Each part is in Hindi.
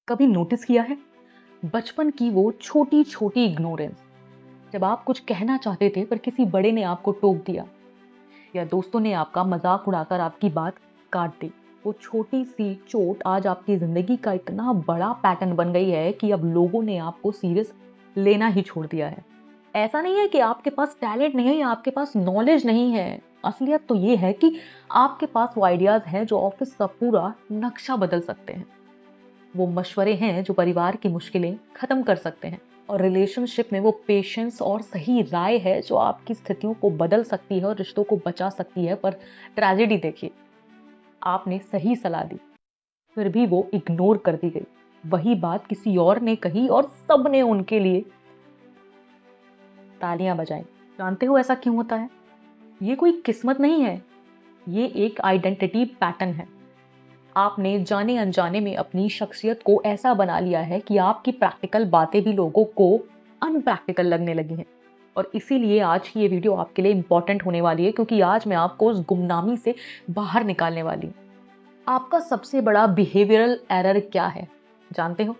कभी नोटिस किया है बचपन की वो छोटी छोटी इग्नोरेंस, जब आप कुछ कहना चाहते थे पर किसी बड़े ने आपको टोक दिया या दोस्तों ने आपका मजाक उड़ाकर आपकी बात काट दी। वो छोटी सी चोट आज आपकी जिंदगी का इतना बड़ा पैटर्न बन गई है कि अब लोगों ने आपको सीरियस लेना ही छोड़ दिया है। ऐसा नहीं है कि आपके पास टैलेंट नहीं है या आपके पास नॉलेज नहीं है। असलियत तो ये है कि आपके पास वो आइडियाज हैं जो ऑफिस का पूरा नक्शा बदल सकते हैं। वो मशवरे हैं जो परिवार की मुश्किलें खत्म कर सकते हैं, और रिलेशनशिप में वो पेशेंस और सही राय है जो आपकी स्थितियों को बदल सकती है और रिश्तों को बचा सकती है। पर ट्रेजेडी देखिए, आपने सही सलाह दी फिर भी वो इग्नोर कर दी गई। वही बात किसी और ने कही और सबने उनके लिए तालियां बजाई। जानते हो ऐसा क्यों होता है? ये कोई किस्मत नहीं है, ये एक आइडेंटिटी पैटर्न है। आपने जाने अनजाने में अपनी शख्सियत को ऐसा बना लिया है कि आपकी प्रैक्टिकल बातें भी लोगों को अनप्रैक्टिकल लगने लगी हैं। और इसीलिए आज की ये वीडियो आपके लिए इंपॉर्टेंट होने वाली है, क्योंकि आज मैं आपको उस गुमनामी से बाहर निकालने वाली हूँ। आपका सबसे बड़ा बिहेवियरल एरर क्या है जानते हो?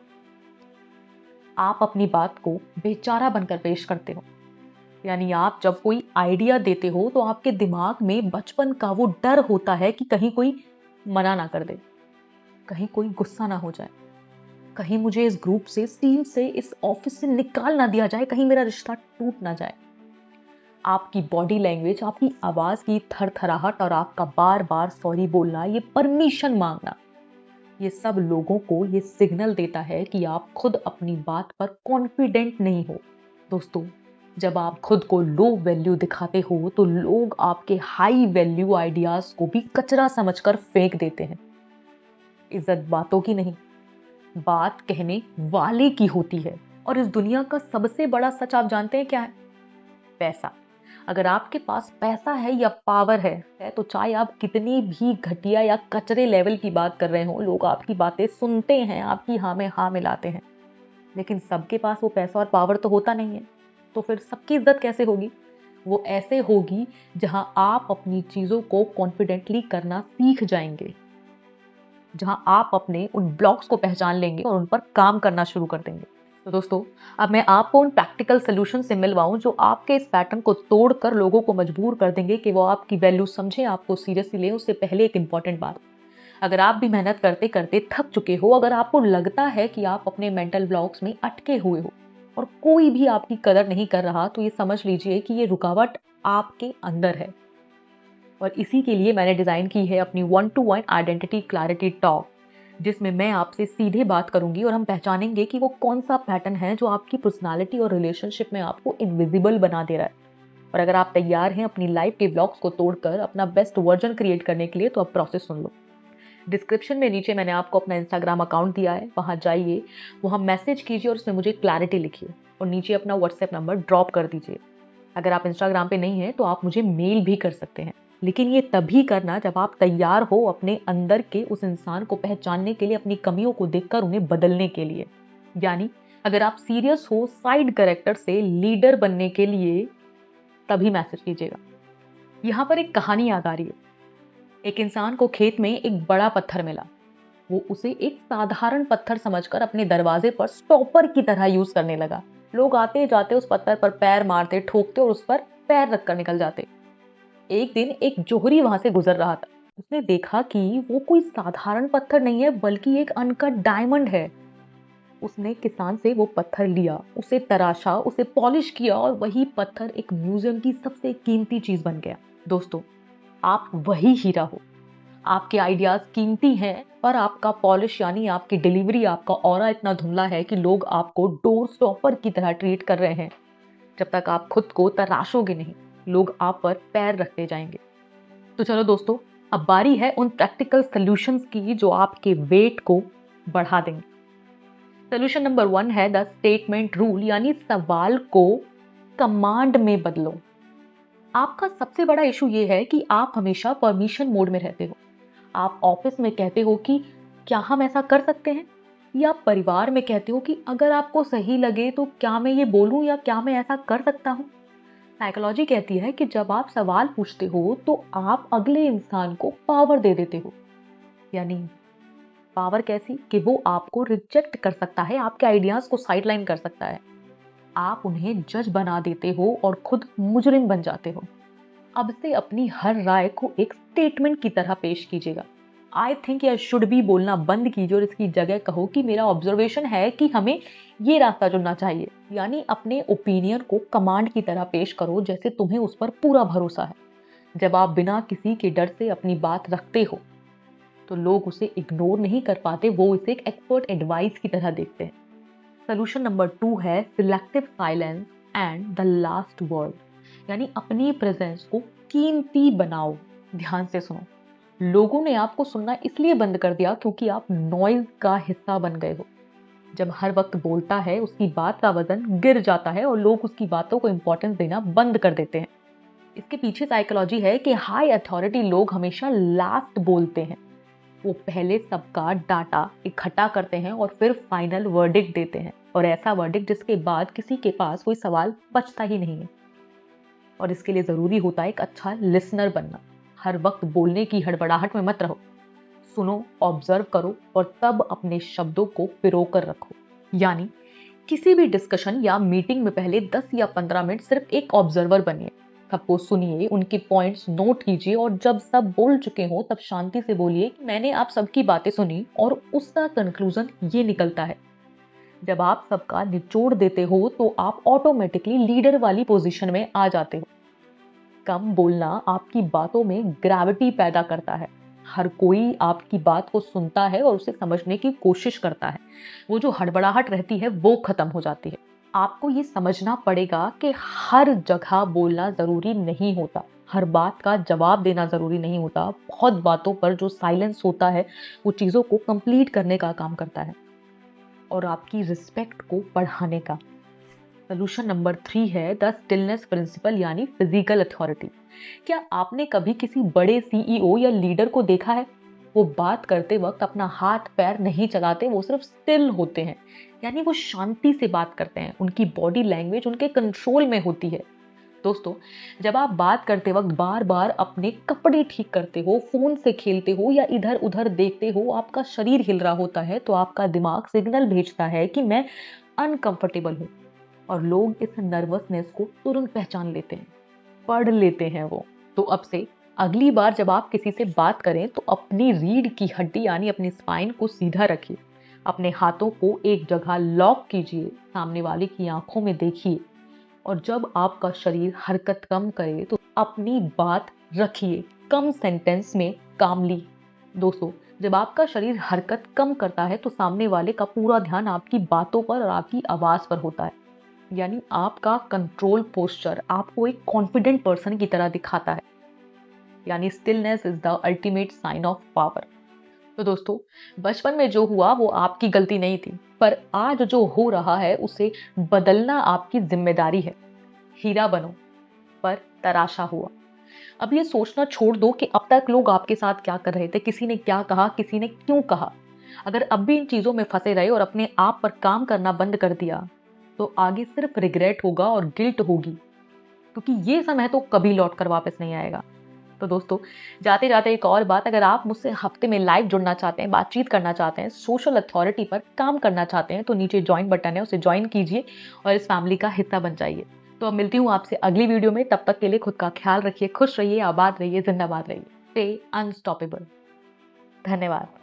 आप अपनी बात को बेचारा बनकर पेश करते हो। यानी आप जब कोई आइडिया देते हो तो आपके दिमाग में बचपन का वो डर होता है कि कहीं कोई मना ना कर दे, कहीं कोई गुस्सा ना हो जाए, कहीं मुझे इस ग्रुप से, टीम से, इस ऑफिस से निकाल ना दिया जाए, कहीं मेरा रिश्ता टूट ना जाए। आपकी बॉडी लैंग्वेज, आपकी आवाज की थरथराहट और आपका बार बार सॉरी बोलना, ये परमिशन मांगना, ये सब लोगों को ये सिग्नल देता है कि आप खुद अपनी बात पर कॉन्फिडेंट नहीं हो। दोस्तों, जब आप खुद को लो वैल्यू दिखाते हो तो लोग आपके हाई वैल्यू आइडियाज को भी कचरा समझकर फेंक देते हैं। इज्जत बातों की नहीं, बात कहने वाले की होती है। और इस दुनिया का सबसे बड़ा सच आप जानते हैं क्या है? पैसा। अगर आपके पास पैसा है या पावर है तो चाहे आप कितनी भी घटिया या कचरे लेवल की बात कर रहे हो, लोग आपकी बातें सुनते हैं, आपकी हाँ में हाँ मिलाते हैं। लेकिन सबके पास वो पैसा और पावर तो होता नहीं है, तो फिर सबकी इज्जत कैसे होगी? वो ऐसे होगी जहां आप अपनी चीजों को कॉन्फिडेंटली करना सीख जाएंगे, जहां आप अपने उन ब्लॉक्स को पहचान लेंगे और उन पर काम करना शुरू कर देंगे। तो दोस्तों, अब मैं आपको उन प्रैक्टिकल सॉल्यूशन से मिलवाऊं जो आपके इस पैटर्न को तोड़कर लोगों को मजबूर कर देंगे कि वो आपकी वैल्यू समझें, आपको सीरियसली लें। उससे पहले एक इंपॉर्टेंट बात, अगर आप भी मेहनत करते करते थक चुके हो, अगर आपको लगता है कि आप अपने मेंटल ब्लॉक्स में अटके हुए हो और कोई भी आपकी कदर नहीं कर रहा, तो ये समझ लीजिए कि ये रुकावट आपके अंदर है। और इसी के लिए मैंने डिजाइन की है अपनी 1-to-1 आइडेंटिटी क्लैरिटी टॉक, जिसमें मैं आपसे सीधे बात करूंगी और हम पहचानेंगे कि वो कौन सा पैटर्न है जो आपकी पर्सनालिटी और रिलेशनशिप में आपको इनविजिबल बना दे रहा है। और अगर आप तैयार हैं अपनी लाइफ के ब्लॉक्स को तोड़कर अपना बेस्ट वर्जन क्रिएट करने के लिए, तो अब प्रोसेस सुन लो। डिस्क्रिप्शन में नीचे मैंने आपको अपना इंस्टाग्राम अकाउंट दिया है, वहां जाइए, वहां मैसेज कीजिए और उसमें मुझे क्लैरिटी लिखिए और नीचे अपना व्हाट्सएप नंबर ड्रॉप कर दीजिए। अगर आप इंस्टाग्राम पे नहीं है तो आप मुझे मेल भी कर सकते हैं, लेकिन ये तभी करना जब आप तैयार हो अपने अंदर के उस इंसान को पहचानने के लिए, अपनी कमियों को देखकर उन्हें बदलने के लिए। यानी अगर आप सीरियस हो साइड कैरेक्टर से लीडर बनने के लिए, तभी मैसेज कीजिएगा। यहाँ पर एक कहानी याद आ रही है। एक इंसान को खेत में एक बड़ा पत्थर मिला। वो उसे एक साधारण पत्थर समझकर अपने दरवाजे पर स्टॉपर की तरह यूज करने लगा। लोग आते जाते उस पत्थर पर पैर मारते, ठोकते और उस पर पैर रखकर निकल जाते। एक दिन एक जोहरी वहां से गुजर रहा था। उसने देखा कि वो कोई साधारण पत्थर नहीं है, बल्कि एक अनकट डायमंड है। उसने किसान से वो पत्थर लिया, उसे तराशा, उसे पॉलिश किया और वही पत्थर एक म्यूजियम की सबसे कीमती चीज बन गया। दोस्तों, आप वही हीरा हो। आपके आइडियाज कीमती हैं, पर आपका पॉलिश यानी आपकी डिलीवरी, आपका ऑरा इतना धुंधला है कि लोग आपको डोर स्टॉपर की तरह ट्रीट कर रहे हैं। जब तक आप खुद को तराशोगे नहीं, लोग आप पर पैर रखते जाएंगे। तो चलो दोस्तों, अब बारी है उन प्रैक्टिकल सॉल्यूशंस की जो आपके वेट को बढ़ा देंगे। सोल्यूशन नंबर 1 है द स्टेटमेंट रूल, यानी सवाल को कमांड में बदलो। आपका सबसे बड़ा इशू ये है कि आप हमेशा परमिशन मोड में रहते हो। आप ऑफिस में कहते हो कि क्या हम ऐसा कर सकते हैं, या परिवार में कहते हो कि अगर आपको सही लगे तो क्या मैं ये बोलूं या क्या मैं ऐसा कर सकता हूं। साइकोलॉजी कहती है कि जब आप सवाल पूछते हो तो आप अगले इंसान को पावर दे देते हो। यानी पावर कैसी कि वो आपको रिजेक्ट कर सकता है, आपके आइडियाज को साइडलाइन कर सकता है। आप उन्हें जज बना देते हो और खुद मुजरिम बन जाते हो। अब से अपनी हर राय को एक स्टेटमेंट की तरह पेश कीजिएगा। आई थिंक या शुड बी बोलना बंद कीजिए और इसकी जगह कहो कि मेरा ऑब्जर्वेशन है कि हमें ये रास्ता चुनना चाहिए। यानी अपने ओपिनियन को कमांड की तरह पेश करो, जैसे तुम्हें उस पर पूरा भरोसा है। जब आप बिना किसी के डर से अपनी बात रखते हो तो लोग उसे इग्नोर नहीं कर पाते, वो इसे एक एक्सपर्ट एडवाइस की तरह देखते हैं। सोल्यूशन नंबर 2 है selective silence and the last word. यानी अपनी प्रेजेंस को कीमती बनाओ। ध्यान से सुनो, लोगों ने आपको सुनना इसलिए बंद कर दिया क्योंकि आप नॉइज का हिस्सा बन गए हो। जब हर वक्त बोलता है उसकी बात का वजन गिर जाता है और लोग उसकी बातों को इंपॉर्टेंस देना बंद कर देते हैं। इसके पीछे साइकोलॉजी है कि हाई अथॉरिटी लोग हमेशा लास्ट बोलते हैं। वो पहले सबका डाटा इकट्ठा करते हैं और फिर फाइनल वर्डिक्ट देते हैं, और ऐसा वर्डिक्ट जिसके बाद किसी के पास कोई सवाल बचता ही नहीं है। और इसके लिए जरूरी होता है एक अच्छा लिसनर बनना। हर वक्त बोलने की हड़बड़ाहट में मत रहो, सुनो, ऑब्जर्व करो और तब अपने शब्दों को पिरो कर रखो। यानी किसी भी डिस्कशन या मीटिंग में पहले 10 या 15 मिनट सिर्फ एक ऑब्जर्वर बनिए। सबको सुनिए, उनके पॉइंट्स नोट कीजिए और जब सब बोल चुके हो तब शांति से बोलिए कि मैंने आप सबकी बातें सुनी और उसका कंक्लूजन ये निकलता है। जब आप सबका निचोड़ देते हो तो आप ऑटोमेटिकली लीडर वाली पोजीशन में आ जाते हो। कम बोलना आपकी बातों में ग्रेविटी पैदा करता है। हर कोई आपकी बात को सुनता है और उसे समझने की कोशिश करता है। वो जो हड़बड़ाहट रहती है वो खत्म हो जाती है। आपको ये समझना पड़ेगा कि हर जगह बोलना जरूरी नहीं होता, हर बात का जवाब देना जरूरी नहीं होता। बहुत बातों पर जो साइलेंस होता है वो चीजों को कंप्लीट करने का काम करता है और आपकी रिस्पेक्ट को बढ़ाने का। सोल्यूशन नंबर 3 है द स्टिलनेस प्रिंसिपल, यानी फिजिकल अथॉरिटी। क्या आपने कभी किसी बड़े सीईओ या लीडर को देखा है? वो बात करते वक्त अपना हाथ पैर नहीं चलाते, वो सिर्फ स्टिल होते हैं। यानी वो शांति से बात करते हैं, उनकी बॉडी लैंग्वेज उनके कंट्रोल में होती है। दोस्तों, जब आप बात करते वक्त बार बार अपने कपड़े ठीक करते हो, फोन से खेलते हो या इधर उधर देखते हो, आपका शरीर हिल रहा होता है, तो आपका दिमाग सिग्नल भेजता है कि मैं अनकंफर्टेबल हूँ। और लोग इस नर्वसनेस को तुरंत पहचान लेते हैं, पढ़ लेते हैं वो। तो अब से अगली बार जब आप किसी से बात करें तो अपनी रीढ़ की हड्डी यानी अपनी स्पाइन को सीधा रखिए। अपने हाथों को एक जगह लॉक कीजिए, सामने वाले की आंखों में देखिए और जब आपका शरीर हरकत कम करे तो अपनी बात रखिए कम सेंटेंस में, कामली। दोस्तों, जब आपका शरीर हरकत कम करता है तो सामने वाले का पूरा ध्यान आपकी बातों पर और आपकी आवाज पर होता है। यानी आपका कंट्रोल पोस्चर आपको एक कॉन्फिडेंट पर्सन की तरह दिखाता है। यानी stillness is the ultimate sign of power. तो दोस्तों, बचपन में जो हुआ वो आपकी गलती नहीं थी, पर आज जो हो रहा है उसे बदलना आपकी जिम्मेदारी है। हीरा बनो पर तराशा हुआ। अब ये सोचना छोड़ दो कि अब तक लोग आपके साथ क्या कर रहे थे, किसी ने क्या कहा, किसी ने क्यों कहा। अगर अब भी इन चीजों में फंसे रहे और अपने आप पर काम करना बंद कर दिया तो आगे सिर्फ रिग्रेट होगा और गिल्ट होगी, क्योंकि ये समय तो कभी लौट कर वापस नहीं आएगा। तो दोस्तों, जाते जाते एक और बात, अगर आप मुझसे हफ्ते में लाइव जुड़ना चाहते हैं, बातचीत करना चाहते हैं, सोशल अथॉरिटी पर काम करना चाहते हैं, तो नीचे ज्वाइन बटन है, उसे ज्वाइन कीजिए और इस फैमिली का हिस्सा बन जाइए। तो अब मिलती हूँ आपसे अगली वीडियो में। तब तक के लिए खुद का ख्याल रखिए, खुश रहिए, आबाद रहिए, जिंदाबाद रहिए। Stay unstoppable. धन्यवाद।